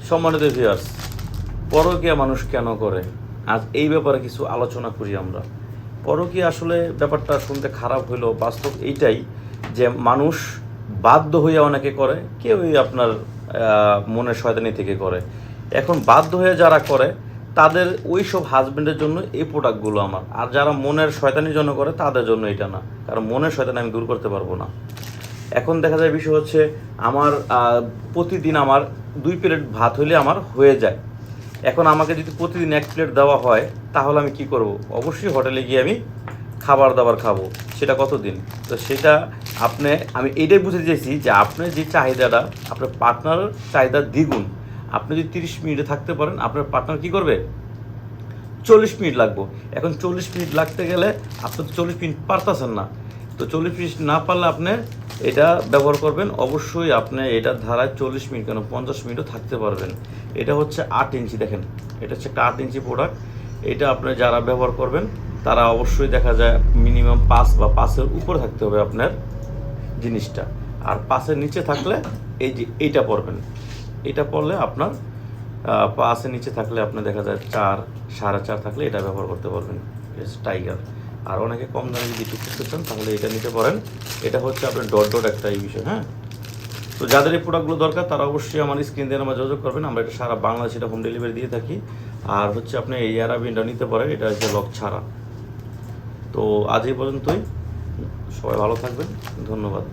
সম্মানিত ভিউয়ার্স, পরকীয়া মানুষ কেন করে, আজ এই ব্যাপারে কিছু আলোচনা করি আমরা। পরকীয়া আসলে ব্যাপারটা শুনতে খারাপ হইলেও বাস্তব এইটাই যে মানুষ বাধ্য হইয়া অনেকে করে, কেউই আপনার মনের শয়তানি থেকে করে। এখন বাধ্য হয়ে যারা করে তাদের ওই সব হাজবেন্ডের জন্য এই প্রোডাক্টগুলো আমার, আর যারা মনের শয়তানির জন্য করে তাদের জন্য এটা না, কারণ মনের শয়তানি আমি দূর করতে পারবো না। এখন দেখা যায় বিষয় হচ্ছে আমার প্রতিদিন আমার 2 প্লেট ভাত হইলে আমার হয়ে যায়। এখন আমাকে যদি প্রতিদিন 1 প্লেট দেওয়া হয় তাহলে আমি কি করব? অবশ্যই হোটেলে গিয়ে আমি খাবার দাবার খাবো। সেটা কতদিন? তো সেটা আমি এটাই বুঝতে চাইছি যে আপনার যে চাহিদাটা, আপনার পার্টনারের চাহিদা দ্বিগুণ। আপনি যদি 30 মিনিটে থাকতে পারেন, আপনার পার্টনার কী করবে? 40 মিনিট লাগবো। এখন 40 মিনিট লাগতে গেলে আপনি তো 40 মিনিট পারতেছেন না। তো 40 মিনিট না পারলে আপনি এটা ব্যবহার করবেন। অবশ্যই আপনি এটার ধারায় 40 মিনিট কেন 50 মিনিটও থাকতে পারবেন। এটা হচ্ছে 8 ইঞ্চি, দেখেন এটা হচ্ছে একটা 8 ইঞ্চি প্রোডাক্ট। এটা আপনি যারা ব্যবহার করবেন তারা অবশ্যই দেখা যায় মিনিমাম 5 বা 5-এর উপরে থাকতে হবে আপনার জিনিসটা। আর 5-এর নিচে থাকলে এই যে এইটা পরবেন। এটা পরলে আপনার 5-এর নিচে থাকলে আপনার দেখা যায় 4, 4.5 থাকলে এটা ব্যবহার করতে পারবেন। টাইগার। আর অনেকে কম দামে যদি একটু করতে চান তাহলে এটা নিতে পারেন। এটা হচ্ছে আপনার ডট ডট একটা এই বিষয়, হ্যাঁ। তো যাদের এই প্রোডাক্টগুলো দরকার তারা অবশ্যই আমার স্ক্রিন দিয়ে আমার যোগাযোগ করবেন। আমরা এটা সারা বাংলাদেশে এটা হোম ডেলিভারি দিয়ে থাকি। আর হচ্ছে আপনি এই অ্যারাবিনটা নিতে পারেন, এটা হচ্ছে লক ছাড়া। তো আজ এই পর্যন্তই, সবাই ভালো থাকবেন, ধন্যবাদ।